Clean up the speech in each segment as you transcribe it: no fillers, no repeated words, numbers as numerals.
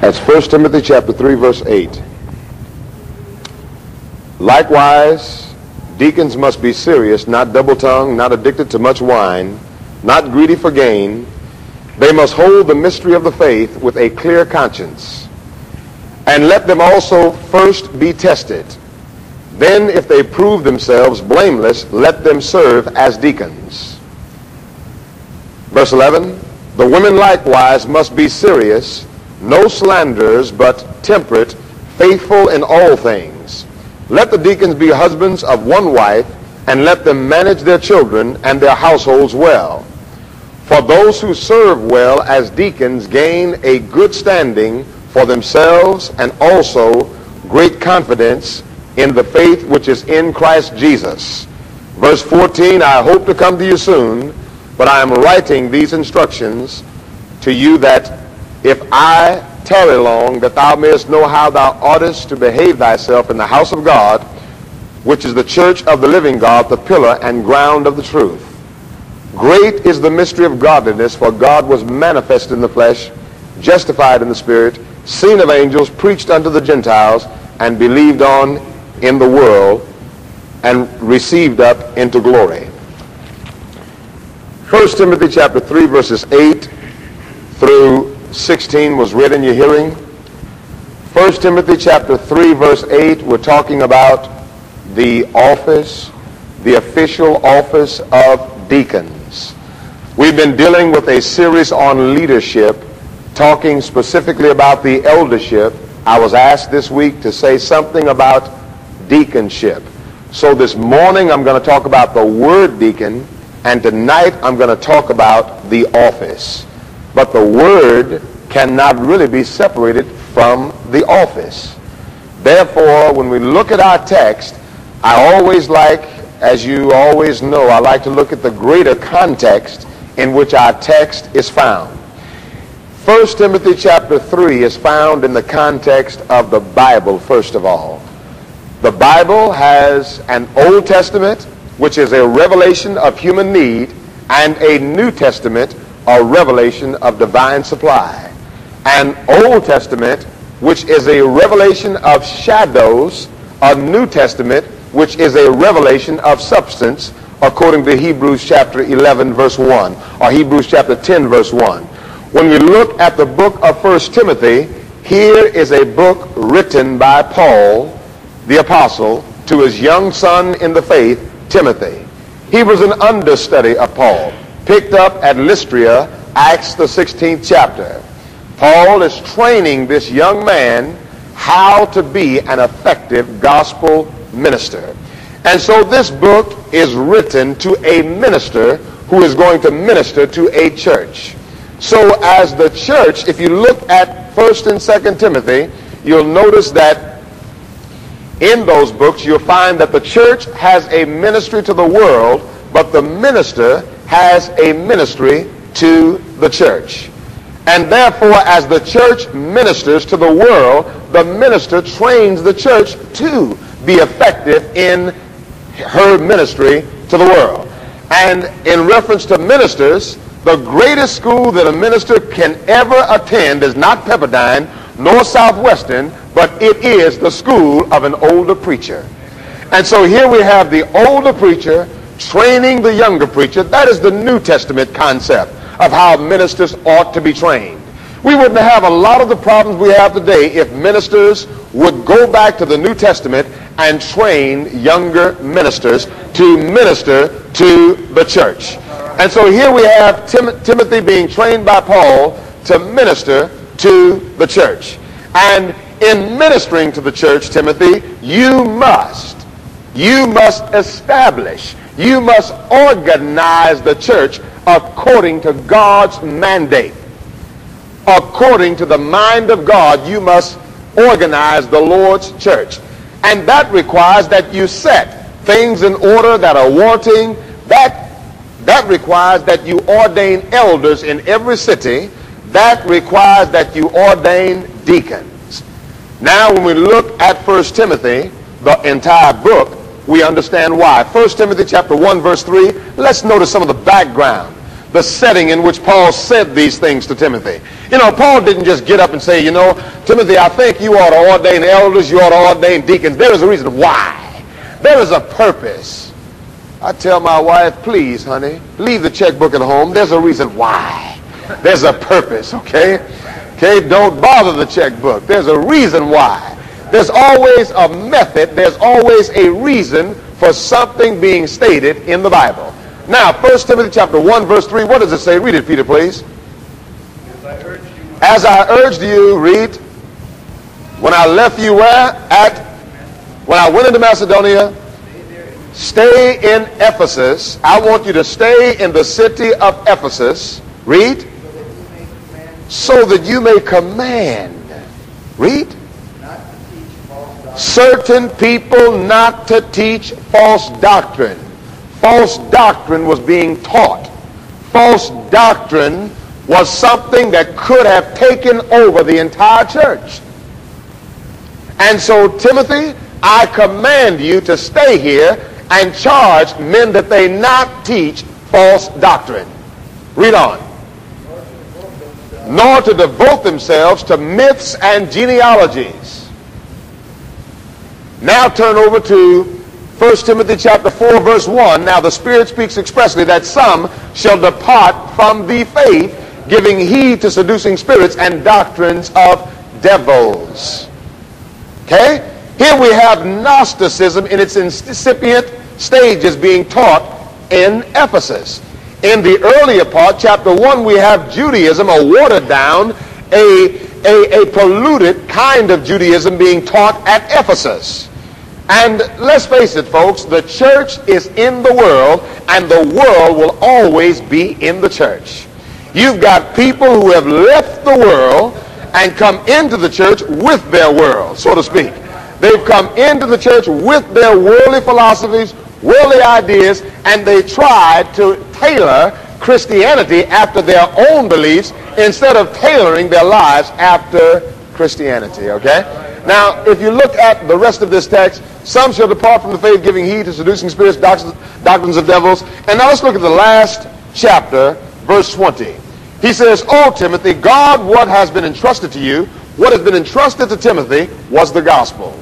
That's 1 Timothy chapter 3, verse 8. Likewise, deacons must be serious, not double-tongued, not addicted to much wine, not greedy for gain. They must hold the mystery of the faith with a clear conscience. And let them also first be tested. Then, if they prove themselves blameless, let them serve as deacons. Verse 11, the women likewise must be serious, no slanderers, but temperate, faithful in all things. Let the deacons be husbands of one wife, and let them manage their children and their households well. For those who serve well as deacons gain a good standing for themselves and also great confidence in the faith which is in Christ Jesus. Verse 14, I hope to come to you soon, but I am writing these instructions to you that if I tarry long, that thou mayest know how thou oughtest to behave thyself in the house of God, which is the church of the living God, the pillar and ground of the truth. Great is the mystery of godliness, for God was manifest in the flesh, justified in the spirit, seen of angels, preached unto the Gentiles, and believed on in the world, and received up into glory. 1 Timothy chapter 3, verses 8 through 16 was read in your hearing. 1 Timothy chapter 3, verse 8, we're talking about the office, the official office of deacons. We've been dealing with a series on leadership, talking specifically about the eldership. I was asked this week to say something about deaconship. So this morning I'm going to talk about the word deacon, and tonight I'm going to talk about the office. But the word cannot really be separated from the office. Therefore, when we look at our text, I always like, as you always know, I like to look at the greater context in which our text is found. 1 Timothy chapter 3 is found in the context of the Bible, first of all. The Bible has an Old Testament, which is a revelation of human need, and a New Testament, a revelation of divine supply. An Old Testament, which is a revelation of shadows, a New Testament, which is a revelation of substance, according to Hebrews chapter 11, verse 1, or Hebrews chapter 10, verse 1. When we look at the book of 1 Timothy, here is a book written by Paul, the apostle, to his young son in the faith, Timothy. He was an understudy of Paul, picked up at Lystra, Acts the 16th chapter. Paul is training this young man how to be an effective gospel minister. And so this book is written to a minister who is going to minister to a church. So as the church, if you look at 1st and 2nd Timothy, you'll notice that in those books you'll find that the church has a ministry to the world, but the minister has a ministry to the church. And therefore, as the church ministers to the world, the minister trains the church to be effective in her ministry to the world. And in reference to ministers, the greatest school that a minister can ever attend is not Pepperdine nor Southwestern, but it is the school of an older preacher. And so here we have the older preacher training the younger preacher. That is the New Testament concept of how ministers ought to be trained. We wouldn't have a lot of the problems we have today if ministers would go back to the New Testament and train younger ministers to minister to the church. And so here we have Timothy being trained by Paul to minister to the church. And in ministering to the church, Timothy, you must establish, you must organize the church according to God's mandate. According to the mind of God, you must organize the Lord's church. And that requires that you set things in order that are wanting. That requires that you ordain elders in every city. That requires that you ordain deacons. Now, when we look at 1 Timothy, the entire book, we understand why. 1 Timothy chapter 1, verse 3, let's notice some of the background. the setting in which Paul said these things to Timothy. You know, Paul didn't just get up and say, you know, Timothy, I think you ought to ordain elders, you ought to ordain deacons. There is a reason why. There is a purpose. I tell my wife, please, honey, leave the checkbook at home. There's a reason why. There's a purpose, okay? Okay, don't bother the checkbook. There's a reason why. There's always a method. There's always a reason for something being stated in the Bible. Now, 1 Timothy chapter 1, verse 3, what does it say? Read it, Peter, please. As I urged you, read, when I left you where? When I went into Macedonia, stay in Ephesus. I want you to stay in the city of Ephesus. Read. So that you may command. Read. Certain people not to teach false doctrine. False doctrine was being taught. False doctrine was something that could have taken over the entire church. And so, Timothy, I command you to stay here and charge men that they not teach false doctrine. Read on. Nor to devote themselves to myths and genealogies. Now turn over to 1 Timothy chapter 4, verse 1. Now the Spirit speaks expressly that some shall depart from the faith, giving heed to seducing spirits and doctrines of devils. Okay? Here we have Gnosticism in its incipient stages being taught in Ephesus. In the earlier part, chapter 1, we have Judaism, a watered down, a polluted kind of Judaism being taught at Ephesus. And let's face it, folks, the church is in the world, and the world will always be in the church. You've got people who have left the world and come into the church with their world, so to speak. They've come into the church with their worldly philosophies, worldly ideas, and they try to tailor Christianity after their own beliefs instead of tailoring their lives after Christianity, okay? Now, if you look at the rest of this text, some shall depart from the faith, giving heed to seducing spirits, doctrines of devils. And now let's look at the last chapter, verse 20. He says, O Timothy, guard what has been entrusted to you. What has been entrusted to Timothy was the gospel.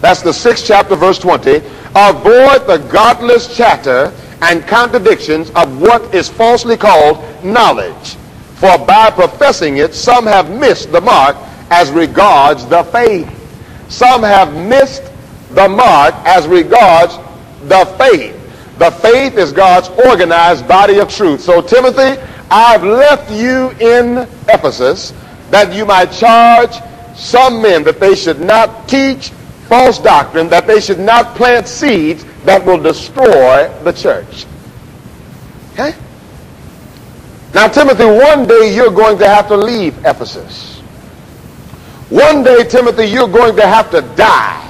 That's the 6th chapter, verse 20. Avoid the godless chatter and contradictions of what is falsely called knowledge. For by professing it, some have missed the mark as regards the faith. Some have missed the mark as regards the faith. The faith is God's organized body of truth. So Timothy, I've left you in Ephesus that you might charge some men that they should not teach false doctrine, that they should not plant seeds that will destroy the church. Okay? Now, Timothy, one day you're going to have to leave Ephesus. One day, Timothy, you're going to have to die.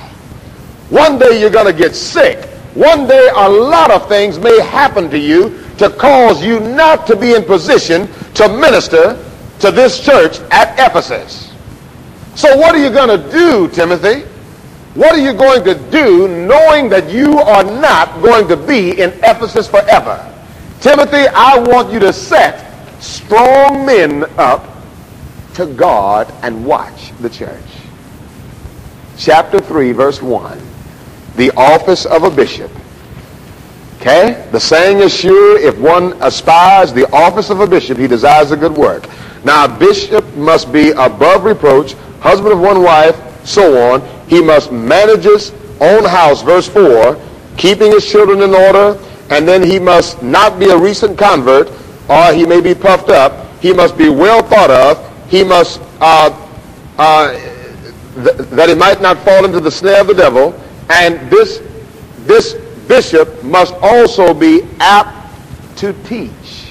One day you're going to get sick. One day a lot of things may happen to you to cause you not to be in position to minister to this church at Ephesus. So what are you going to do, Timothy? What are you going to do knowing that you are not going to be in Ephesus forever? Timothy, I want you to set strong men up to guard and watch the church. Chapter 3, verse 1. The office of a bishop. Okay? The saying is sure, if one aspires the office of a bishop, he desires a good work. Now, a bishop must be above reproach, husband of one wife, so on. He must manage his own house, verse 4, keeping his children in order, and then he must not be a recent convert, or he may be puffed up. He must be well thought of. He must, that he might not fall into the snare of the devil. And this bishop must also be apt to teach.